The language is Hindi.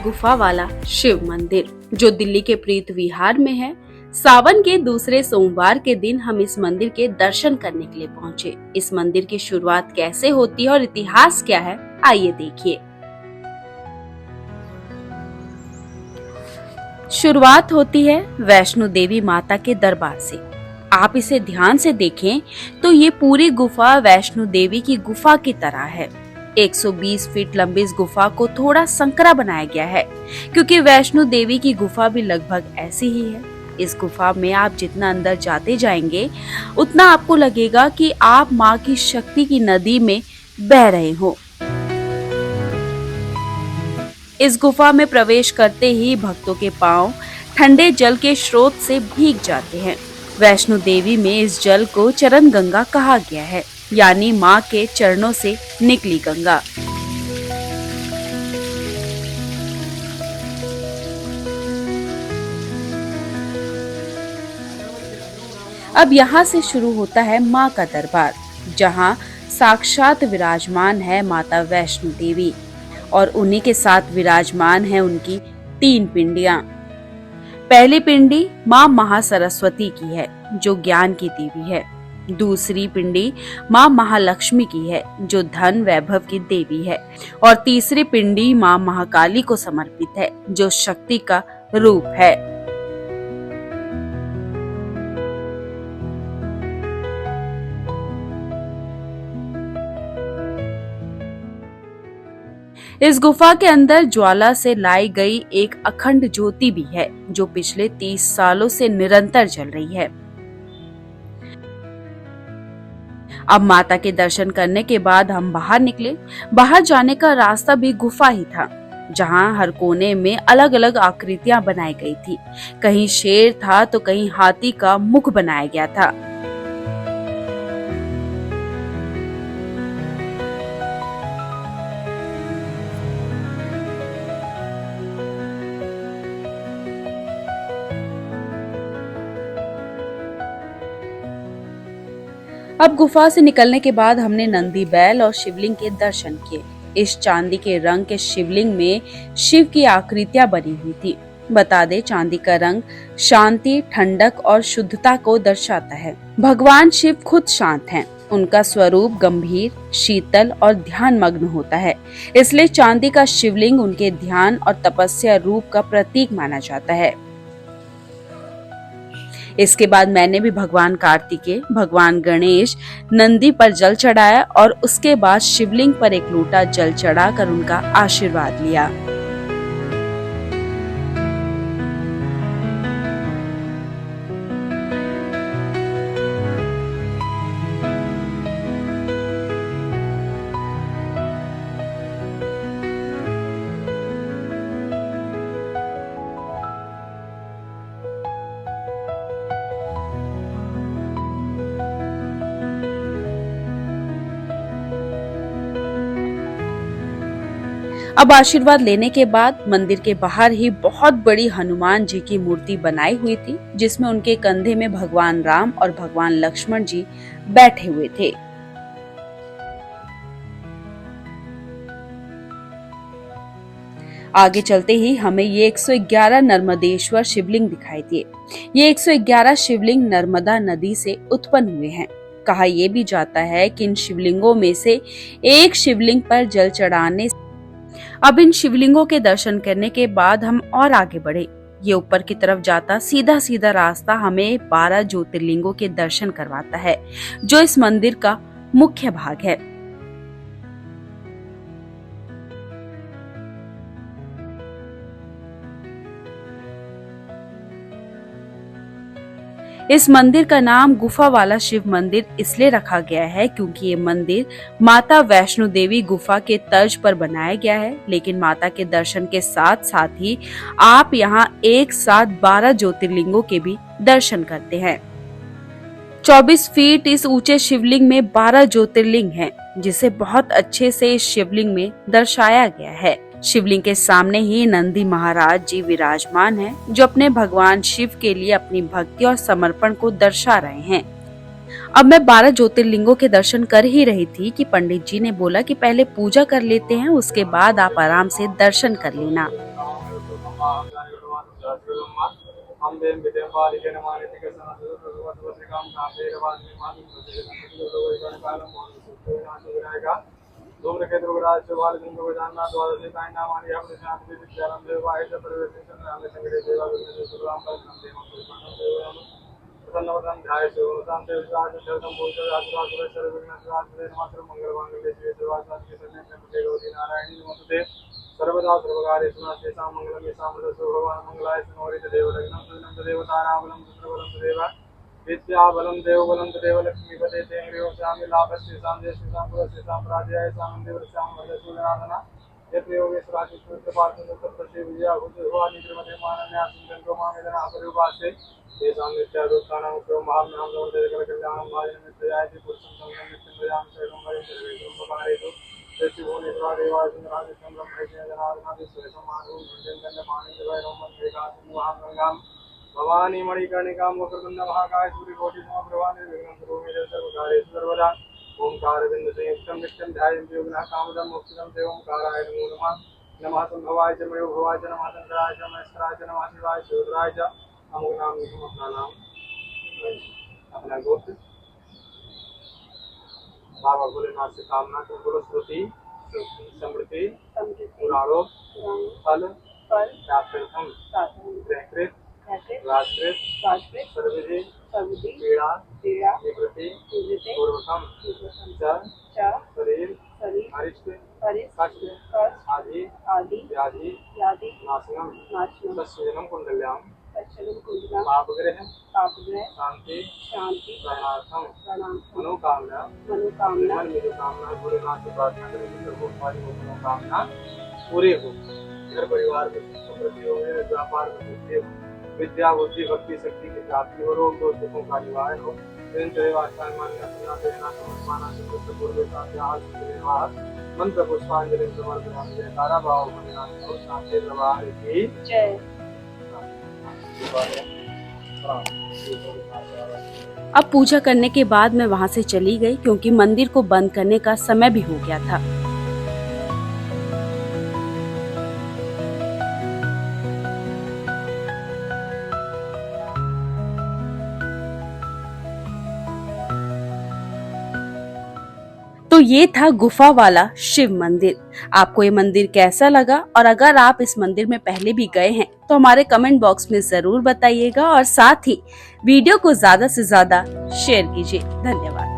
गुफा वाला शिव मंदिर जो दिल्ली के प्रीत विहार में है। सावन के दूसरे सोमवार के दिन हम इस मंदिर के दर्शन करने के लिए पहुंचे। इस मंदिर की शुरुआत कैसे होती है और इतिहास क्या है, आइए देखिए। शुरुआत होती है वैष्णो देवी माता के दरबार से। आप इसे ध्यान से देखें तो ये पूरी गुफा वैष्णो देवी की गुफा की तरह है। 120 फीट लंबी इस गुफा को थोड़ा संकरा बनाया गया है क्योंकि वैष्णो देवी की गुफा भी लगभग ऐसी ही है। इस गुफा में आप जितना अंदर जाते जाएंगे उतना आपको लगेगा कि आप माँ की शक्ति की नदी में बह रहे हो। इस गुफा में प्रवेश करते ही भक्तों के पांव ठंडे जल के स्रोत से भीग जाते हैं। वैष्णो देवी में इस जल को चरण गंगा कहा गया है, यानी माँ के चरणों से निकली गंगा। अब यहाँ से शुरू होता है माँ का दरबार, जहाँ साक्षात विराजमान है माता वैष्णो देवी और उन्हीं के साथ विराजमान है उनकी 3 पिंडियां। पहली पिंडी माँ महासरस्वती की है जो ज्ञान की देवी है। दूसरी पिंडी माँ महालक्ष्मी की है जो धन वैभव की देवी है और तीसरी पिंडी माँ महाकाली को समर्पित है जो शक्ति का रूप है। इस गुफा के अंदर ज्वाला से लाई गई एक अखंड ज्योति भी है जो पिछले 30 सालों से निरंतर जल रही है। अब माता के दर्शन करने के बाद हम बाहर निकले। बाहर जाने का रास्ता भी गुफा ही था, जहां हर कोने में अलग अलग आकृतियां बनाई गई थी। कहीं शेर था तो कहीं हाथी का मुख बनाया गया था। अब गुफा से निकलने के बाद हमने नंदी बैल और शिवलिंग के दर्शन किए। इस चांदी के रंग के शिवलिंग में शिव की आकृतियां बनी हुई थी। बता दे, चांदी का रंग शांति, ठंडक और शुद्धता को दर्शाता है। भगवान शिव खुद शांत हैं। उनका स्वरूप गंभीर, शीतल और ध्यान मग्न होता है, इसलिए चांदी का शिवलिंग उनके ध्यान और तपस्या रूप का प्रतीक माना जाता है। इसके बाद मैंने भी भगवान कार्तिकेय, भगवान गणेश, नंदी पर जल चढ़ाया और उसके बाद शिवलिंग पर एक लोटा जल चढ़ाकर उनका आशीर्वाद लिया। अब आशीर्वाद लेने के बाद मंदिर के बाहर ही बहुत बड़ी हनुमान जी की मूर्ति बनाई हुई थी, जिसमें उनके कंधे में भगवान राम और भगवान लक्ष्मण जी बैठे हुए थे। आगे चलते ही हमें ये 111 नर्मदेश्वर शिवलिंग दिखाई दिए। ये 111 शिवलिंग नर्मदा नदी से उत्पन्न हुए हैं। कहा यह भी जाता है कि इन शिवलिंगों में से एक शिवलिंग पर जल चढ़ाने। अब इन शिवलिंगों के दर्शन करने के बाद हम और आगे बढ़े। ये ऊपर की तरफ जाता सीधा सीधा रास्ता हमें 12 ज्योतिर्लिंगों के दर्शन करवाता है, जो इस मंदिर का मुख्य भाग है। इस मंदिर का नाम गुफा वाला शिव मंदिर इसलिए रखा गया है क्योंकि ये मंदिर माता वैष्णो देवी गुफा के तर्ज पर बनाया गया है, लेकिन माता के दर्शन के साथ साथ ही आप यहाँ एक साथ 12 ज्योतिर्लिंगों के भी दर्शन करते हैं। 24 फीट इस ऊंचे शिवलिंग में 12 ज्योतिर्लिंग हैं, जिसे बहुत अच्छे से इस शिवलिंग में दर्शाया गया है। शिवलिंग के सामने ही नंदी महाराज जी विराजमान हैं, जो अपने भगवान शिव के लिए अपनी भक्ति और समर्पण को दर्शा रहे हैं। अब मैं 12 ज्योतिर्लिंगों के दर्शन कर ही रही थी कि पंडित जी ने बोला कि पहले पूजा कर लेते हैं, उसके बाद आप आराम से दर्शन कर लेना। माहम जाने गुणवान जास्त्रलम्मा हम देम विद्यम पालिके नमानि तिकसना भगवत वसिकाम कामेरवान निमान सुदेव लोगों कालम मोहन सुदेव नाशुरायगा धूम्र के दुर्गराज चौवाल दिन को जानना द्वादश का नामानि हम शांति विद्यारम देव वाहित परिवर्तन नाम संगरे देवा विष्णु सुराम पर देव देव प्रसन्नवदन ध्याय सुरतां देव राज देवतम भूत राजराज सर्व विघ्न राज देव मात्र मंगल मंगल श्री देवासां के सन्ने प्रभु गौरी नारायणी नमस्ते सर्वदा सर्वकार्येषु नास्तेषां मंगलं येषां वदसु भगवान् मंगलाय सुनोरित देवरग्नं सुनं देवताराबलं पुत्रबलं तदेव विद्याबलं देवबलं तदेव लक्ष्मीपते तेङ्ग्रियो स्यामि लाभस्येषां देशेषां पुरस्येषां प्राजयायेषां देवस्यां वरदसूदनादना यत्र योगेश्वराचित्तपार्थं तत्तस्य विजया भूतिर्भवानिद्रमते मानन्यासं गन्धो मामेदना अपरिवासे तेषां नित्यादुत्थानां उपयो महाम्नां लोकदेवकल्याणं भाजनं नित्यजायते पुरुषं संगं नित्यं भजामि शरणं भजं सर्वेषां उपकारेषु भवानी मणिकर्णिकां वक्रतुण्ड महाकाय सूर्यकोटि समप्रभा निर्विघ्नं कुरु मे देव सर्वकार्येषु सर्वदा ओंकार बिंदु संयुक्तं नित्यं ध्यायन्ति योगिनः कामदं मोक्षदं देवोंकाराय नमो नमः नमः संभवाय च मयो भवाय च नमः शंकराय च महेश्वराय च नमः शिवाय शिवराय च अमुक नाम निगम अपना नाम अपना गोत्र बाबा भोलेनाथ से कामना तो बोलो श्रुति समृद्धि पुराणों फल प्राप्त्यर्थम ग्रहकृत राजकृत सर्वविधि पीड़ा निवृत्ति पूर्वकम च शरीर अरिष्ट कष्ट आदि व्याधि नाशनम तस्वीरम कुंडल्याम पापग्रह शांति प्रणार्थम मनोकामना मनोकामना भोलेनाथ से प्रार्थना करेंगे प्रभु हमारी मनोकामना पूरी हो घर परिवार में समृद्धि हो व्यापार में वृद्धि हो विद्या बुद्धि भक्ति शक्ति की प्राप्ति हो रोग दोष दुखों का निवारण हो मंत्र पुष्पांजलि समर्पयामि जयकारा भाव भोलेनाथ को शांति दरबार की जय। अब पूजा करने के बाद मैं वहां से चली गई क्योंकि मंदिर को बंद करने का समय भी हो गया था। तो ये था गुफा वाला शिव मंदिर। आपको ये मंदिर कैसा लगा और अगर आप इस मंदिर में पहले भी गए हैं तो हमारे कमेंट बॉक्स में जरूर बताइएगा और साथ ही वीडियो को ज्यादा से ज्यादा शेयर कीजिए। धन्यवाद।